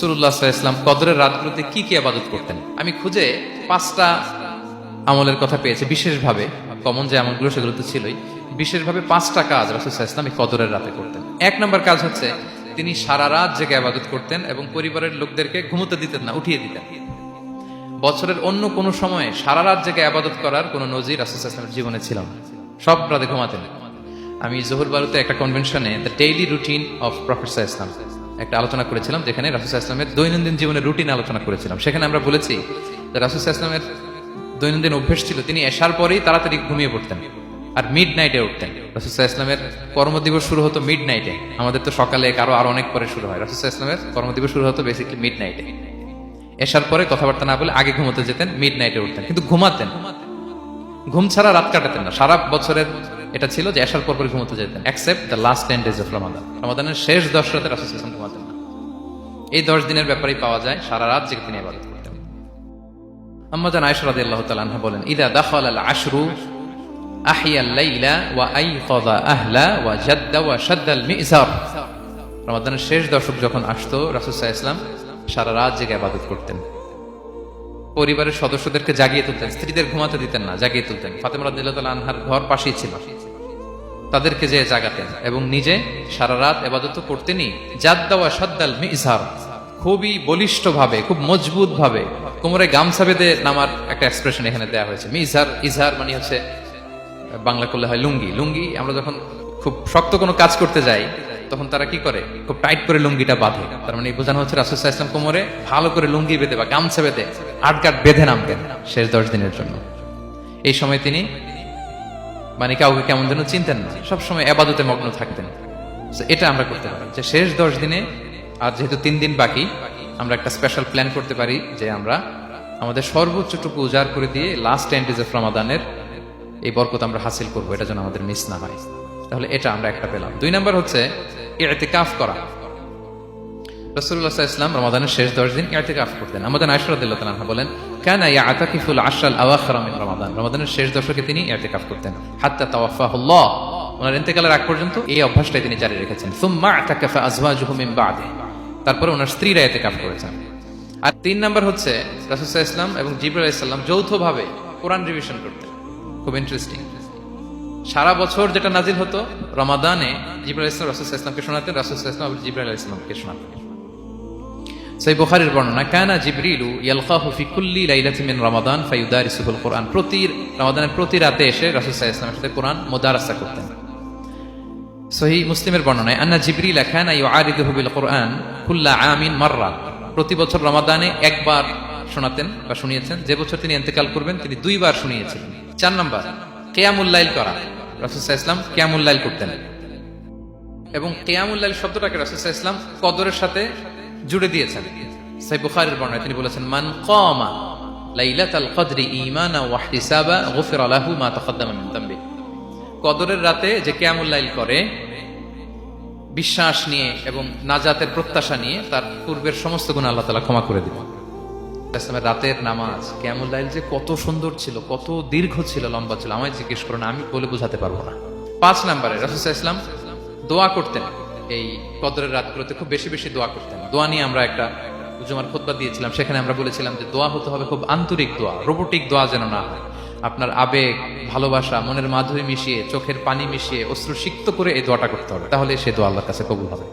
রাসূলুল্লাহ সাল্লাল্লাহু আলাইহি ওয়াসাল্লাম কদরের রাতগুলোতে কি কি ইবাদত করতেন? আমি খুঁজে 5টা আমলের কথা পেয়েছি বিশেষভাবে। কমন যে আমলগুলো সেগুলো তো ছিলই, বিশেষভাবে 5টা কাজ রাসূল সাল্লাল্লাহু আলাইহি ওয়াসাল্লাম এই কদরের রাতে করতেন। 1 নম্বর কাজ হচ্ছে তিনি সারা রাত জেগে ইবাদত করতেন এবং পরিবারের লোকদেরকে ঘুমোতে দিতেন না, উঠিয়ে দিতেন। বছরের অন্য কোনো সময়ে সারা রাত জেগে ইবাদত করার কোনো নজির রাসূল সাল্লাল্লাহু আলাইহি ওয়াসাল্লামের জীবনে ছিল না। সব রাতে ঘুমাতেন। আমি জোহর বারুতে একটা কনভেনশনে the daily routine of prophet সাল্লাল্লাহু আলাইহি ওয়াসাল্লাম একটা আলোচনা করেছিলাম, যেখানে রাসূল সাল্লাল্লাহু আলাইহি ওয়াসাল্লামের দৈনন্দিন জীবনের রুটিন আলোচনা করেছিলাম। সেখানে আমরা বলেছি যে রাসূল সাল্লাল্লাহু আলাইহি ওয়াসাল্লামের দৈনন্দিন অভ্যেস ছিল তিনি এশার পরেই তাড়াতাড়ি ঘুমিয়ে পড়তেন আর মিড নাইটে উঠতেন। রাসূল সাল্লাল্লাহু আলাইহি ওয়াসাল্লামের কর্মদিবস শুরু হতো মিড নাইটে। আমাদের তো সকালে আরো অনেক পরে শুরু হয়, রাসূল সাল্লাল্লাহু আলাইহি ওয়াসাল্লামের কর্মদিবস শুরু হতো বেসিক্যালি মিড নাইটে। এশার পরে কথাবার্তা না বলে আগে ঘুমোতে যেতেন, মিড নাইটে উঠতেন, কিন্তু ঘুমাতেন। ঘুম ছাড়া রাত কাটাতেন না। সারা বছরের এটা ছিল যে এশার পর ঘুমোতে যেতেন, except the last 10 days of Ramadan. রমাদানের শেষ 10 রাতে রাসূল সাল্লাল্লাহু আলাইহি ওয়াসাল্লাম ঘুমাতেন না। এই 10 দিনের ব্যাপারেই পাওয়া যায় সারা রাত জেগে তিনি ইবাদত করতেন। আম্মা জান আয়েশা রাদিয়াল্লাহু তাআলা আনহা বলেন, ইদা দাখালাল আশরু আহিয়াল লাইলা ওয়া আইকাযা আহলা ওয়া জাদ্দা ওয়া শাদ্দাল মিজার। রমাদানের শেষ দশক যখন আসতো রাসূল সাল্লাল্লাহু আলাইহি ওয়াসাল্লাম সারা রাত জেগে ইবাদত করতেন। পরিবারের সদস্যদেরকে জাগিয়ে তুলতেন, স্ত্রীদের ঘুমাতে দিতেন না, জাগিয়ে তুলতেন। ফাতেমা রাদিয়াল্লাহু তাআলা আনহার ঘর পাশেই ছিল, তাদেরকে যে জাগাতেন এবং নিজে সারা রাত ইবাদত করতেনই। জাদ্দা ওয়া শাদ্দাল মিজার, খুবই বলিষ্ঠ ভাবে, খুব মজবুত ভাবে কোমরে গামছা বেঁধে নামার একটা এক্সপ্রেশন এখানে দেওয়া হয়েছে। মিজার, ইজহার মানে হচ্ছে বাংলা করলে হয় লুঙ্গি। লুঙ্গি আমরা যখন খুব শক্ত কোনো কাজ করতে যাই তখন তারা কি করে, খুব টাইট করে লুঙ্গিটা বাঁধে। তার মানে বোঝানো হচ্ছে রাসূল সাল্লাল্লাহু আলাইহি ওয়াসাল্লাম কোমরে ভালো করে লুঙ্গি বেঁধে বা গামছা বেঁধে আটকাট বেঁধে নামতেন শেষ 10 দিনের জন্য। এই সময় তিনি মানে কাউকে কেমন যেন চিনতেন না, সবসময় ইবাদতে মগ্ন থাকতেন। এটা আমরা করতে পারি যে শেষ 10 দিনে, আর যেহেতু 3 দিন বাকি, আমরা একটা স্পেশাল প্ল্যান করতে পারি যে আমরা আমাদের সর্বোচ্চটুকু উজাড় করে দিয়ে লাস্ট 10 days অফ রমাদানের এই বরকত আমরা হাসিল করবো, এটা যেন আমাদের মিস না হয়। তাহলে এটা আমরা একটা পেলাম। 2 নম্বর হচ্ছে ইতিকাফ করা। রাসূলুল্লাহ সাল্লাল্লাহু আলাইহি ওয়াসাল্লাম রমাদানের শেষ 10 দিন ইতিকাফ করতেন। আমাদের আয়েশা রাদিয়াল্লাহু তাআলা বলেন, কানা ইয়াতাকিফুল আশরাল আওয়াখির মিন রমাদান। রমাদানের শেষ দশকে তিনি ইতিকাফ করতেন হাত্তা তাওয়াফাহুল্লাহ, ওনার ইন্তেকালের আগ পর্যন্ত এই অভ্যাসটাই তিনি জারি রেখেছেন। সুম্মা আতাকাফা আজওয়াজুহু মিন বাদি, তারপরে ওনার স্ত্রীরা ইতিকাফ করেছেন। আর 3 নম্বর হচ্ছে রাসূল সাল্লাল্লাহু আলাইহি ওয়াসাল্লাম এবং জিবরাইল আলাইহিস সালাম যৌথভাবে কোরআন রিভিশন করতেন। খুব ইন্টারেস্টিং। সারা বছর যেটা নাজিল হতো রমাদানে জিবরাইল আলাইহিস সালাম রাসূল সাল্লাল্লাহু আলাইহি ওয়াসাল্লামকে শোনাতেন, রাসূল সাল্লাল্লাহু আলাইহি ওয়াসাল্লাম আবার জিবরাইল আলাইহিস সালামকে শোনাতেন। সহিহ বুখারীর বর্ণনা, কানা জিবরিলু ইয়ালকাহু ফি কুল্লি লাইলাতিন মিন রমাদান ফায়ুদারিসুল কুরআন। রমাদানের প্রতি রাতে এসে রাসূল সাল্লাল্লাহু আলাইহি ওয়াসাল্লামের সাথে কোরআন মুদারাসা করতেন। সহিহ মুসলিমের বর্ণনায়, আন্না জিবরিল কানা ইউআরিদুহু বিল কুরআন কুল্লা আমিন মাররা। প্রতি বছর রমাদানে একবার শোনাতেন বা শুনিয়েছেন, যে বছর তিনি ইন্তেকাল করবেন তিনি 2 বার শুনিয়েছিলেন। 4 নম্বর কিয়ামুল লাইল করা। রাসূল সাল্লাল্লাহু আলাইহি ওয়াসাল্লাম কিয়ামুল লাইল করতেন এবং কিয়ামুল লাইল শব্দটাকে রাসূল সাল্লাল্লাহু আলাইহি ওয়াসাল্লাম কদরের সাথে জুড়ে দিয়েছেন। সহিহ বুখারীর বর্ণনায় তিনি বলেছেন, মান কামা লাইলাতাল কদরি ঈমানা ওয়া ইহতিসাবা গুফিরা লাহু মা তাকাদ্দামা মিন যামবি। কদরের রাতে যে কিয়ামুল লাইল করে বিশ্বাস নিয়ে এবং নাজাতের প্রত্যাশা নিয়ে, তার পূর্বের সমস্ত গুনাহ আল্লাহ তাআলা ক্ষমা করে দিবেন। ইসলামের রাতের নামাজ কিয়ামুল লাইল যে কত সুন্দর ছিল, কত দীর্ঘ ছিল, লম্বা ছিল, আমায় জিজ্ঞেস করুন, আমি বলে বোঝাতে পারবো না। 5 নম্বরে রাসূল সাল্লাল্লাহু আলাইহি ওয়াসাল্লাম দোয়া করতেন। এই কদরের রাতগুলোতে খুব বেশি বেশি দোয়া করতেন। দোয়া নিয়ে আমরা একটা জুমার খুতবা দিয়েছিলাম, সেখানে আমরা বলেছিলাম যে দোয়া হতে হবে খুব আন্তরিক দোয়া, রোবোটিক দোয়া যেন না হয়। আপনার আবেগ, ভালোবাসা, মনের মাধুরী মিশিয়ে, চোখের পানি মিশিয়ে, অশ্রু সিক্ত করে এই দোয়াটা করতে হবে, তাহলে সে দোয়া আল্লাহর কাছে কবুল হবে।